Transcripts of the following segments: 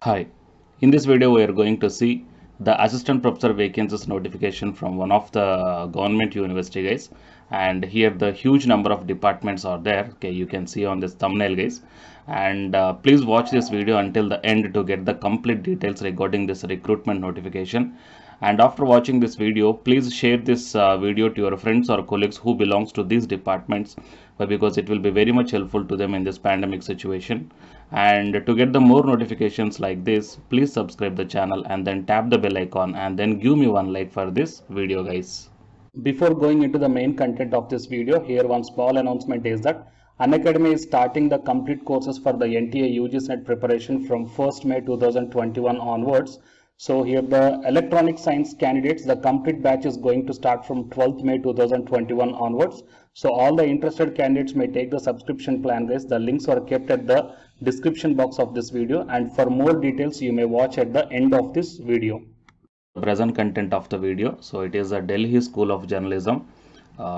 Hi, in this video we are going to see the assistant professor vacancies notification from one of the government university guys, and here the huge number of departments are there. Okay, you can see on this thumbnail guys, and please watch this video until the end to get the complete details regarding this recruitment notification. And after watching this video, please share this video to your friends or colleagues who belongs to these departments, because it will be very much helpful to them in this pandemic situation. And to get the more notifications like this, please subscribe the channel and then tap the bell icon and then give me one like for this video guys. Before going into the main content of this video, here one small announcement is that Unacademy is starting the complete courses for the NTA UGC NET preparation from 1st May 2021 onwards. So here the electronic science candidates, the complete batch is going to start from 12th May 2021 onwards. So all the interested candidates may take the subscription plan guys. The links are kept at the description box of this video, and for more details you may watch at the end of this video. Present content of the video. So it is a Delhi School of Journalism,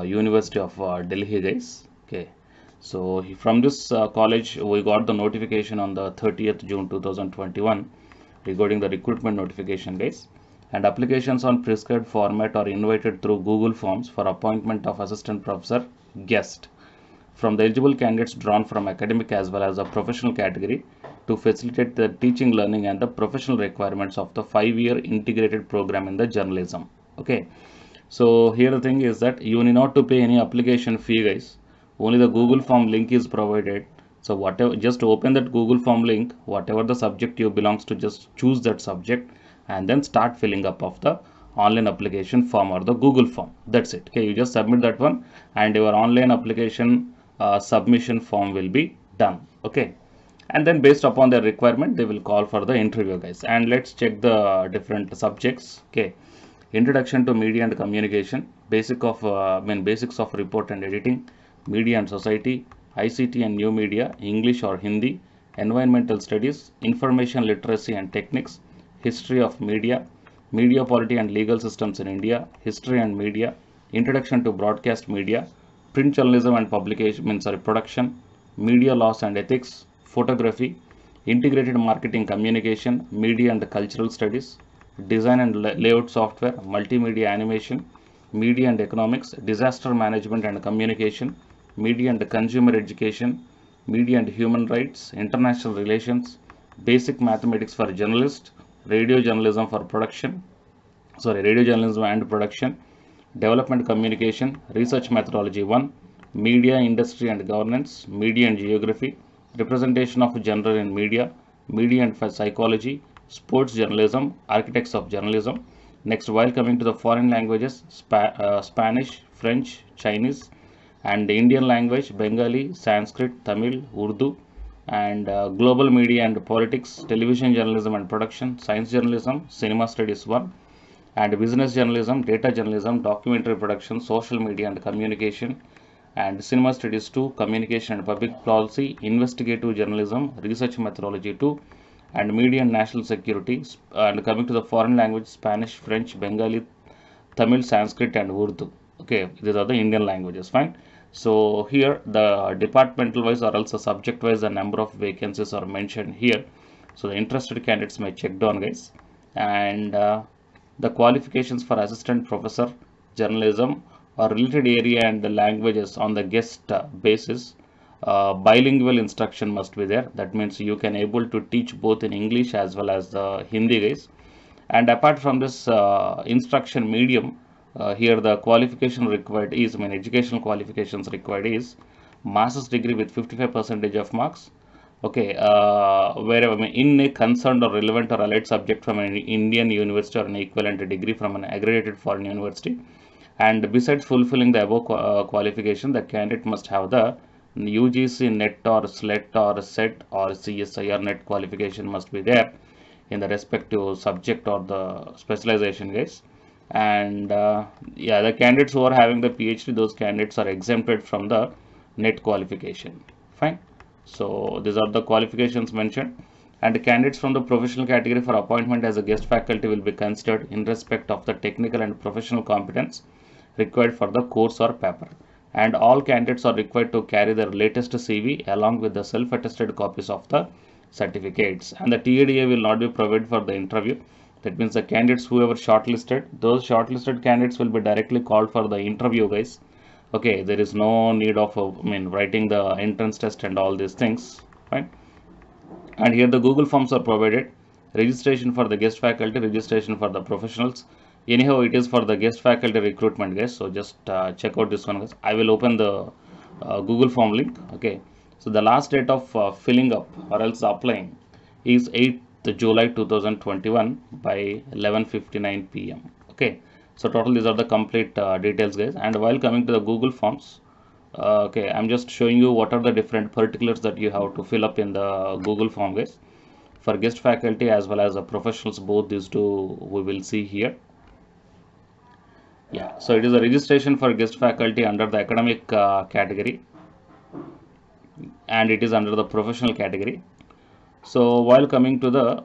University of Delhi guys. Okay. So from this college we got the notification on the 30th June 2021 regarding the recruitment notification guys, and applications on prescribed format are invited through Google Forms for appointment of assistant professor guest from the eligible candidates drawn from academic as well as the professional category to facilitate the teaching, learning and the professional requirements of the 5-year integrated program in the journalism. Okay, so here the thing is that you need not to pay any application fee guys. Only the Google form link is provided. So whatever, just open that Google form link, whatever the subject you belongs to, just choose that subject and then start filling up of the online application form or the Google form. That's it. Okay, you just submit that one and your online application submission form will be done. Okay, and then based upon their requirement they will call for the interview guys. And let's check the different subjects. Okay, introduction to media and communication, basics of report and editing, media and society, ICT and new media, English or Hindi, environmental studies, information literacy and techniques, history of media, media polity and legal systems in India, history and media, introduction to broadcast media, print journalism and production, media laws and ethics, photography, integrated marketing communication, media and cultural studies, design and layout software, multimedia animation, media and economics, disaster management and communication, media and consumer education, media and human rights, international relations, basic mathematics for journalists, radio journalism and production, development communication, research methodology 1, media industry and governance, media and geography, representation of gender in media, media and psychology, sports journalism, architects of journalism. Next, while coming to the foreign languages, Spanish, French, Chinese, and the Indian language, Bengali, Sanskrit, Tamil, Urdu, and global media and politics, television journalism and production, science journalism, cinema studies 1, and business journalism, data journalism, documentary production, social media and communication, and cinema studies 2, communication and public policy, investigative journalism, research methodology 2, and media and national security. And coming to the foreign language, Spanish, French, Bengali, Tamil, Sanskrit and Urdu. Okay, these are the Indian languages. Fine. So here the departmental wise or also subject wise the number of vacancies are mentioned here. So the interested candidates may check down guys. And the qualifications for assistant professor journalism or related area and the languages on the guest basis. Bilingual instruction must be there. That means you can able to teach both in English as well as the Hindi guys. And apart from this instruction medium, here the qualification required is, educational qualifications required is master's degree with 55% of marks. Okay, wherever in a concerned or relevant or allied subject from an Indian university or an equivalent degree from an accredited foreign university. And besides fulfilling the above qualification, the candidate must have the UGC NET or SLET or SET or CSIR NET qualification must be there in the respective subject or the specialization guys. And yeah, the candidates who are having the PhD, those candidates are exempted from the NET qualification. Fine. So these are the qualifications mentioned. And the candidates from the professional category for appointment as a guest faculty will be considered in respect of the technical and professional competence required for the course or paper. And all candidates are required to carry their latest CV along with the self-attested copies of the certificates, and the TADA will not be provided for the interview. That means the candidates whoever shortlisted, those shortlisted candidates will be directly called for the interview, guys. Okay, there is no need of writing the entrance test and all these things, right? And here the Google Forms are provided. Registration for the guest faculty, registration for the professionals. Anyhow, it is for the guest faculty recruitment, guys. So just check out this one, guys. I will open the Google Form link. Okay. So the last date of filling up or else applying is 8th July 2021 by 11:59 p.m. Okay. So total these are the complete details, guys. And while coming to the Google Forms, okay, I'm just showing you what are the different particulars that you have to fill up in the Google Form, guys. For guest faculty as well as the professionals, both these two we will see here. Yeah, so it is a registration for guest faculty under the academic category, and it is under the professional category. So while coming to the,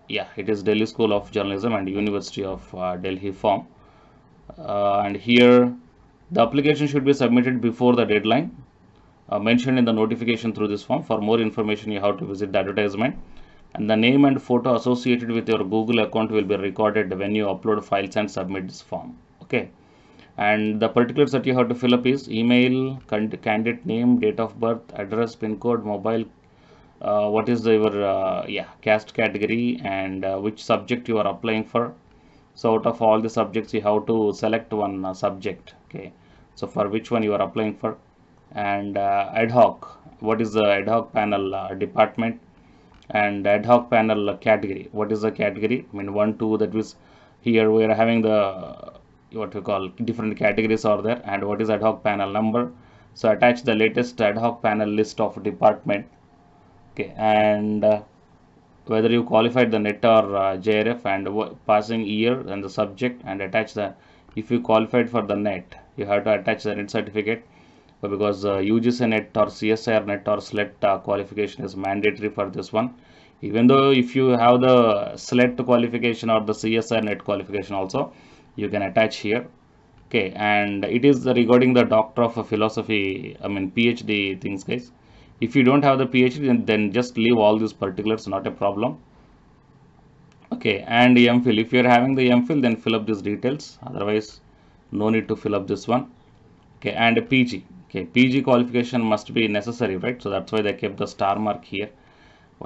yeah, it is Delhi School of Journalism and University of Delhi form, and here the application should be submitted before the deadline mentioned in the notification through this form. For more information, you have to visit the advertisement, and the name and photo associated with your Google account will be recorded when you upload files and submit this form. Okay, and the particulars that you have to fill up is email, candidate name, date of birth, address, pin code, mobile, what is your caste category, and which subject you are applying for. So out of all the subjects, you have to select one subject. Okay, so for which one you are applying for, and ad hoc, what is the ad hoc panel department, and ad hoc panel category, what is the category. I mean 1 2, that is here we are having the what we call different categories are there, and what is ad hoc panel number. So attach the latest ad hoc panel list of department. Okay, and whether you qualified the NET or JRF, and passing year and the subject, and attach the, if you qualified for the NET, you have to attach the NET certificate, because UGC NET or CSIR NET or SLET qualification is mandatory for this one. Even though if you have the SLET qualification or the CSIR NET qualification also, you can attach here. Okay, and it is regarding the Doctor of Philosophy, I mean PhD things, guys. If you don't have the PhD, then just leave all these particulars, not a problem. Okay, and MPhil, if you are having the MPhil, then fill up these details, otherwise no need to fill up this one. Okay, and a PG. Okay, PG qualification must be necessary, right? So that's why they kept the star mark here.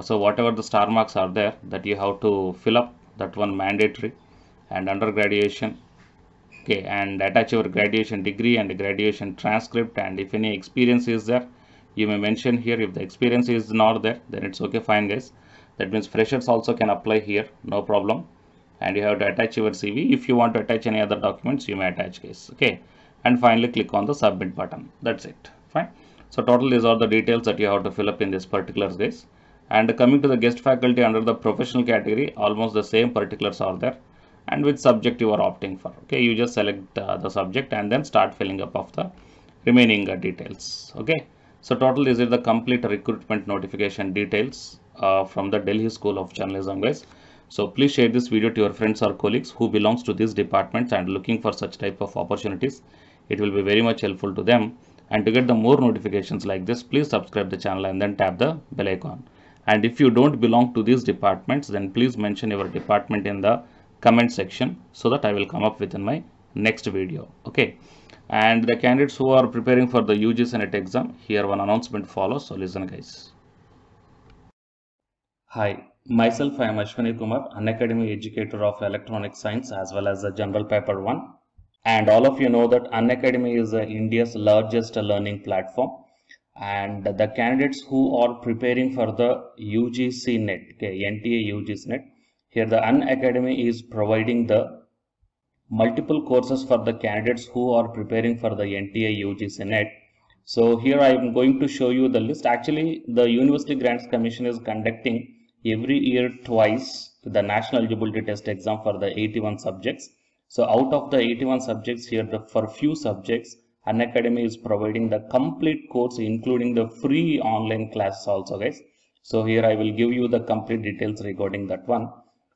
So whatever the star marks are there, that you have to fill up, that one mandatory. And under graduation, okay, and attach your graduation degree and graduation transcript, and if any experience is there, you may mention here. If the experience is not there, then it's okay, fine, guys. That means freshers also can apply here, no problem. And you have to attach your CV. If you want to attach any other documents, you may attach, guys. Okay, and finally click on the submit button. That's it, fine. So total these are the details that you have to fill up in this particulars, guys. And coming to the guest faculty under the professional category, almost the same particulars are there, and which subject you are opting for. Okay, you just select the subject and then start filling up of the remaining details. Okay, so total this is the complete recruitment notification details from the Delhi School of Journalism, guys. So please share this video to your friends or colleagues who belongs to these departments and looking for such type of opportunities. It will be very much helpful to them. And to get the more notifications like this, please subscribe the channel and then tap the bell icon. And if you don't belong to these departments, then please mention your department in the comment section, so that I will come up within my next video. Okay, and the candidates who are preparing for the UGC NET exam, here one announcement follows, so listen, guys. Hi, myself I am Ashwani Kumar, Unacademy educator of electronic science as well as the general paper 1, and all of you know that Unacademy is India's largest learning platform, and the candidates who are preparing for the UGC NET, okay, NTA UGC NET, here the Unacademy is providing the multiple courses for the candidates who are preparing for the NTA UGC NET. So here I am going to show you the list. Actually, the University Grants Commission is conducting every year twice the National Eligibility Test exam for the 81 subjects. So out of the 81 subjects here, for few subjects, Unacademy is providing the complete course, including the free online classes also, guys. So here I will give you the complete details regarding that one.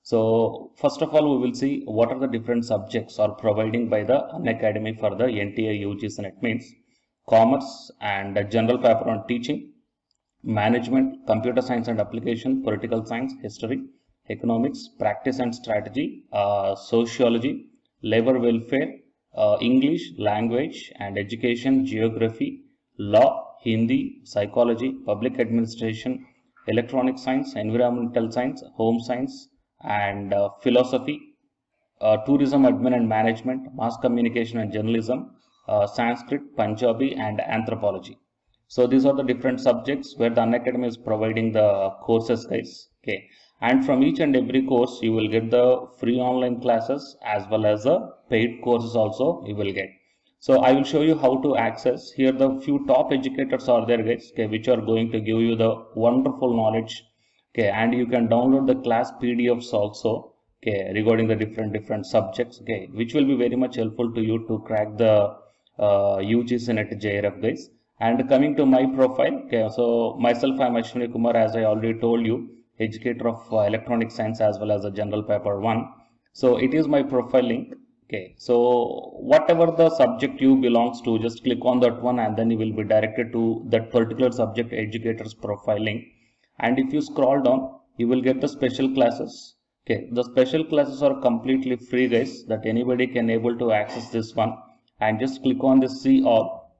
So first of all, we will see what are the different subjects are providing by the Unacademy for the NTA UGC NET, means commerce and general paper on teaching, management, computer science and application, political science, history, economics, practice and strategy, sociology, labor welfare, English, language and education, geography, law, Hindi, psychology, public administration, electronic science, environmental science, home science and philosophy, tourism, admin and management, mass communication and journalism, Sanskrit, Punjabi and anthropology. So these are the different subjects where the Unacademy is providing the courses, guys. Okay, and from each and every course you will get the free online classes as well as the paid courses also you will get. So I will show you how to access. Here the few top educators are there, guys, okay, which are going to give you the wonderful knowledge. Okay, and you can download the class PDFs also, okay, regarding the different subjects, okay, which will be very much helpful to you to crack the UGC NET JRF, guys. And coming to my profile, okay, so myself, I am Ashwini Kumar, as I already told you, educator of electronic science as well as a general paper 1. So it is my profile link. Okay, so whatever the subject you belongs to, just click on that one and then you will be directed to that particular subject educator's profile link. And if you scroll down, you will get the special classes. Okay, the special classes are completely free, guys, that anybody can able to access this one. And just click on the see all.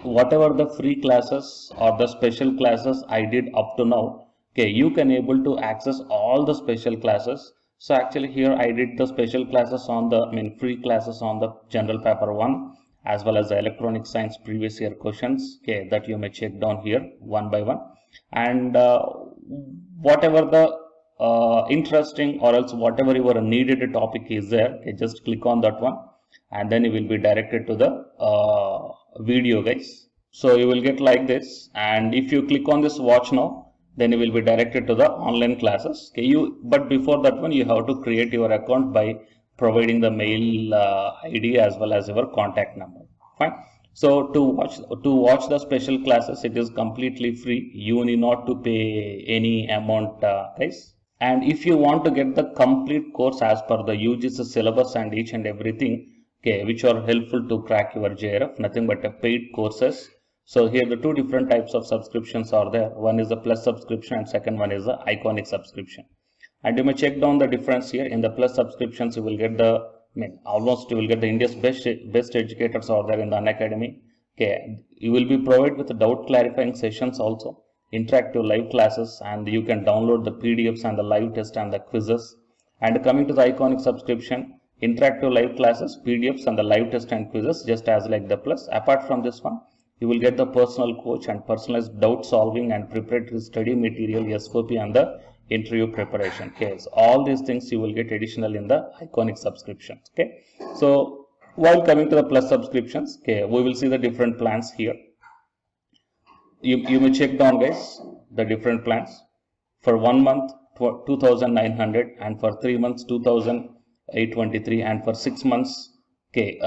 Whatever the free classes or the special classes I did up to now, okay, you can able to access all the special classes. So actually here I did the special classes on the, free classes on the general paper 1 as well as the electronic science previous year questions, okay, that you may check down here one by one. And whatever the interesting or else whatever your needed topic is there, okay, just click on that one and then you will be directed to the video, guys. So you will get like this, and if you click on this watch now, then you will be directed to the online classes. Okay, but before that one you have to create your account by providing the mail ID as well as your contact number. Fine. So to watch the special classes, it is completely free. You need not to pay any amount, guys. And if you want to get the complete course as per the UGC syllabus and each and everything, okay, which are helpful to crack your JRF, nothing but a paid courses. So here the two different types of subscriptions are there. One is the plus subscription and second one is the iconic subscription. And you may check down the difference here. In the plus subscriptions, you will get the, almost you will get the India's best educators are there in the Unacademy. Okay, you will be provided with doubt clarifying sessions also, interactive live classes, and you can download the PDFs and the live test and the quizzes. And coming to the iconic subscription, interactive live classes, PDFs and the live test and quizzes, just as like the plus. Apart from this one, you will get the personal coach and personalized doubt solving and preparatory study material, SOP and the interview preparation. Okay, so all these things you will get additional in the iconic subscription. Okay, so while coming to the plus subscriptions, okay, we will see the different plans here. You may check down, guys, the different plans. For 1 month 2,900 and for 3 months 2,823 and for 6 months. Okay,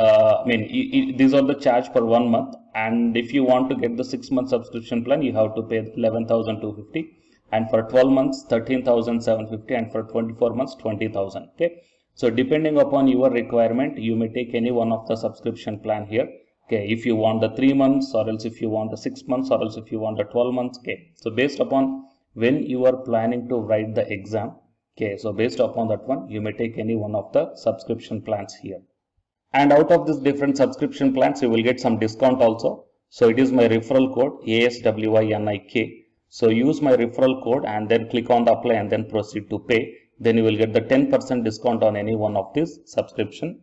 these are the charge for 1 month, and if you want to get the 6 month subscription plan, you have to pay 11,250, and for 12 months 13,750, and for 24 months 20,000. Okay, so depending upon your requirement, you may take any one of the subscription plan here. Okay, if you want the 3 months, or else if you want the 6 months, or else if you want the 12 months. Okay, so based upon when you are planning to write the exam, okay, so based upon that one, you may take any one of the subscription plans here. And out of this different subscription plans, you will get some discount also. So it is my referral code ASWINIK. So use my referral code and then click on the apply and then proceed to pay. Then you will get the 10% discount on any one of these subscription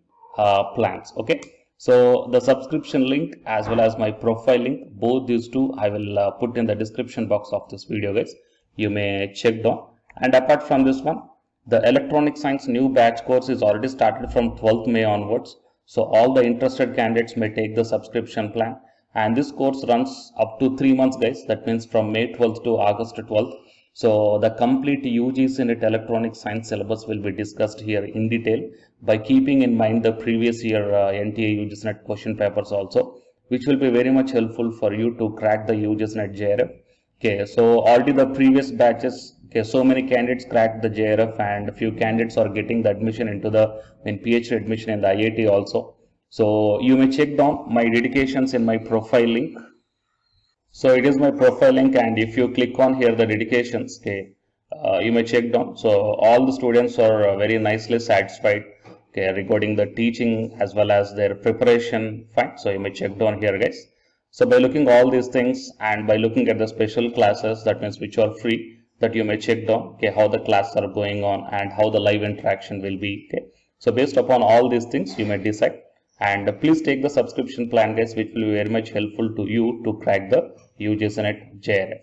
plans. Okay. So the subscription link as well as my profile link, both these two I will put in the description box of this video, guys. You may check down. And apart from this one, the electronic science new batch course is already started from 12th May onwards. So all the interested candidates may take the subscription plan, and this course runs up to 3 months, guys. That means from May 12th to August 12th. So the complete UGC NET electronic science syllabus will be discussed here in detail by keeping in mind the previous year NTA UGC NET question papers also, which will be very much helpful for you to crack the UGC NET JRF. Okay, so already the previous batches, okay, so many candidates cracked the JRF and a few candidates are getting the admission into the PhD admission in the IIT also. So you may check down my dedications in my profile link. So it is my profile link, and if you click on here the dedications, okay, you may check down. So all the students are very nicely satisfied, okay, regarding the teaching as well as their preparation. Fine. So you may check down here, guys. So by looking all these things and by looking at the special classes, that means which are free, that you may check down, okay, how the classes are going on and how the live interaction will be. Okay. So based upon all these things, you may decide. And please take the subscription plan, guys, which will be very much helpful to you to crack the UGC NET JRF.